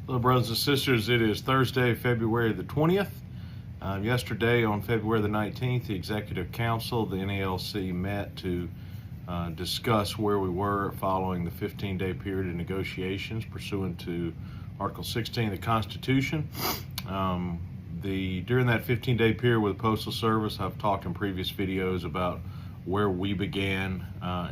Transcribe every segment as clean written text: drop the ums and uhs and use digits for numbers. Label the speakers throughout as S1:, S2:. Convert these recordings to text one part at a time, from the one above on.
S1: Hello, brothers and sisters. It is Thursday, February the 20th. Yesterday, on February the 19th, the Executive Council, the NALC, met to discuss where we were following the 15-day period of negotiations pursuant to Article 16 of the Constitution. During that 15-day period with the Postal Service, I've talked in previous videos about where we began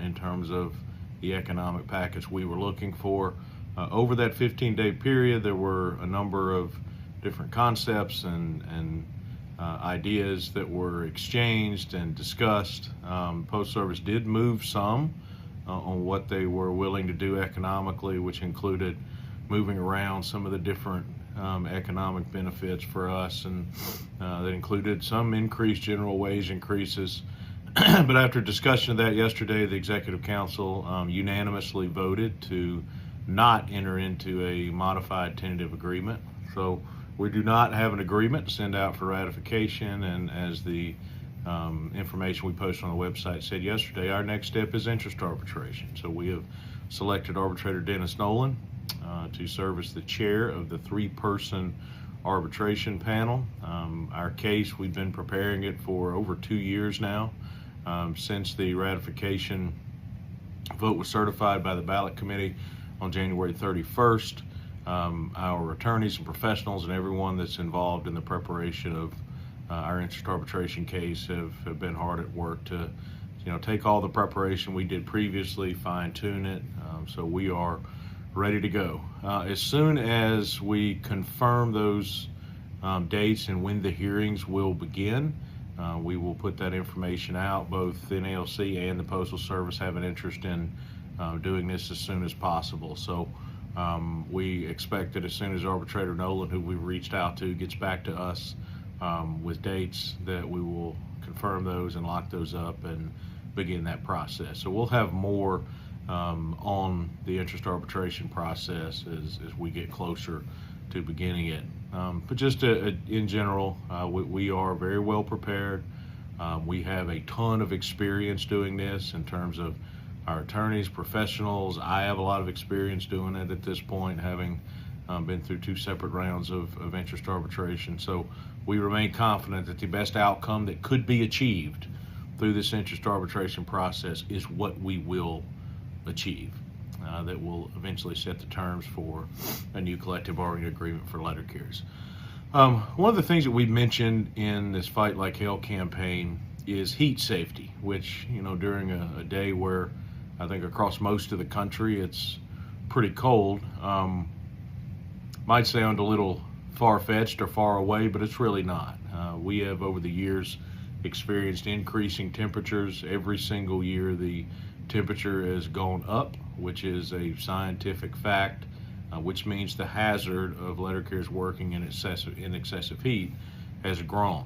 S1: in terms of the economic package we were looking for. Over that 15-day period, there were a number of different concepts and ideas that were exchanged and discussed. Post Service did move some on what they were willing to do economically, which included moving around some of the different economic benefits for us, and that included some increased general wage increases. But after discussion of that yesterday, the Executive Council unanimously voted to not enter into a modified tentative agreement. So we do not have an agreement to send out for ratification, and as the information we posted on the website said yesterday, our next step is interest arbitration. So we have selected arbitrator Dennis Nolan to serve as the chair of the three-person arbitration panel. Our case, we've been preparing it for over 2 years now, since the ratification vote was certified by the ballot committee on January 31st. Our attorneys and professionals and everyone that's involved in the preparation of our interest arbitration case have been hard at work to take all the preparation we did previously, fine-tune it, so we are ready to go. As soon as we confirm those dates and when the hearings will begin, we will put that information out. Both the NALC and the Postal Service have an interest in doing this as soon as possible. So we expect that as soon as Arbitrator Nolan, who we've reached out to, gets back to us with dates, that we will confirm those and lock those up and begin that process. So we'll have more on the interest arbitration process as we get closer to beginning it. But just in general, we are very well prepared. We have a ton of experience doing this in terms of our attorneys, professionals. I have a lot of experience doing it at this point, having been through 2 separate rounds of interest arbitration. So we remain confident that the best outcome that could be achieved through this interest arbitration process is what we will achieve. That will eventually set the terms for a new collective bargaining agreement for letter carriers. One of the things that we mentioned in this Fight Like Hell campaign is heat safety, which, during a day where I think across most of the country it's pretty cold, might sound a little far-fetched or far away, but it's really not. We have over the years experienced increasing temperatures. Every single year the temperature has gone up, which is a scientific fact, which means the hazard of letter carriers working in excessive heat has grown.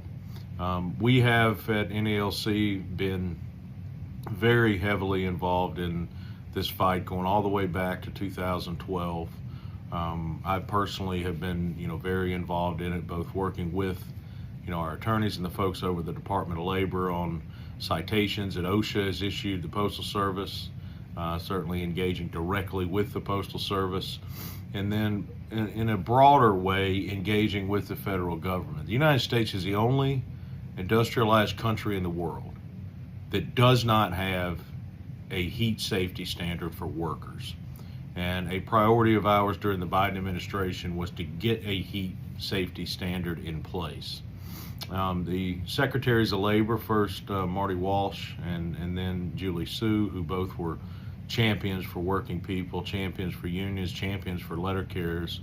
S1: We have at NALC been very heavily involved in this fight going all the way back to 2012. I personally have been, very involved in it, both working with, our attorneys and the folks over the Department of Labor on citations that OSHA has issued the Postal Service, certainly engaging directly with the Postal Service, and then in a broader way engaging with the federal government. The United States is the only industrialized country in the world that does not have a heat safety standard for workers. And a priority of ours during the Biden administration was to get a heat safety standard in place. The Secretaries of Labor, first Marty Walsh and then Julie Sue, who both were champions for working people, champions for unions, champions for letter carriers,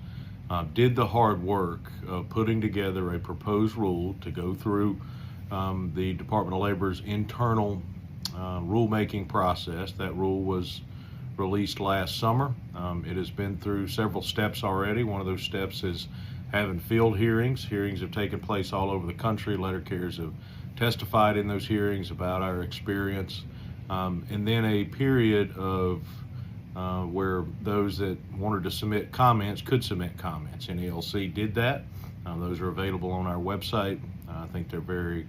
S1: did the hard work of putting together a proposed rule to go through the Department of Labor's internal rulemaking process. That rule was released last summer. It has been through several steps already. One of those steps is having field hearings. Hearings have taken place all over the country. Letter carriers have testified in those hearings about our experience. And then a period of where those that wanted to submit comments could submit comments. NALC did that. Those are available on our website. I think they're very,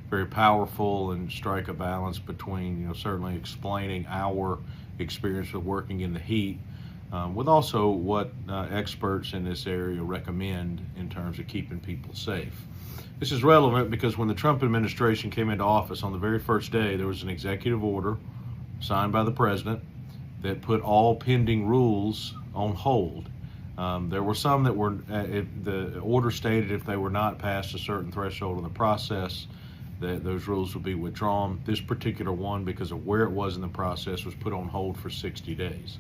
S1: very powerful and strike a balance between, certainly explaining our experience with working in the heat, with also what experts in this area recommend in terms of keeping people safe. This is relevant because when the Trump administration came into office, on the very first day, there was an executive order signed by the president that put all pending rules on hold. There were some that were, the order stated if they were not past a certain threshold in the process, that those rules would be withdrawn. This particular one, because of where it was in the process, was put on hold for 60 days.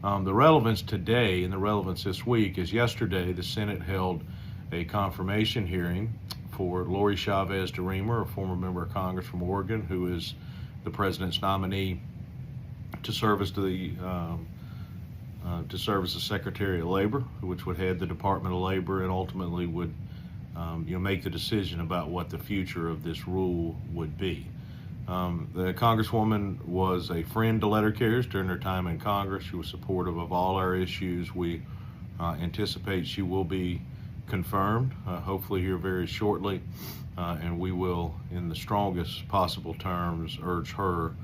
S1: The relevance today and the relevance this week is yesterday the Senate held a confirmation hearing for Lori Chavez DeRemer, a former member of Congress from Oregon, who is the president's nominee to serve as the Secretary of Labor, which would head the Department of Labor and ultimately would make the decision about what the future of this rule would be. The Congresswoman was a friend to letter carriers during her time in Congress. She was supportive of all our issues. We anticipate she will be confirmed, hopefully here very shortly, and we will, in the strongest possible terms, urge her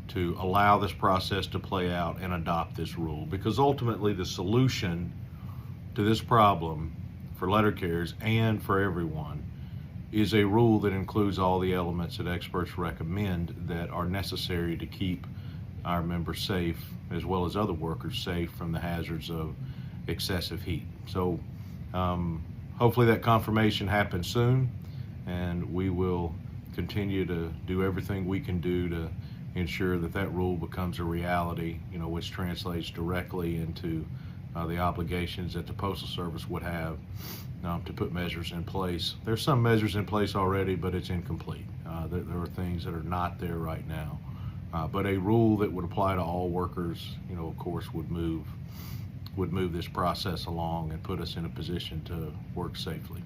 S1: to allow this process to play out and adopt this rule, because ultimately the solution to this problem for letter carriers and for everyone is a rule that includes all the elements that experts recommend that are necessary to keep our members safe, as well as other workers safe from the hazards of excessive heat. So hopefully that confirmation happens soon, and we will continue to do everything we can do to ensure that that rule becomes a reality, which translates directly into the obligations that the Postal Service would have to put measures in place. There's some measures in place already, but it's incomplete. There are things that are not there right now. But a rule that would apply to all workers, of course, would move this process along and put us in a position to work safely.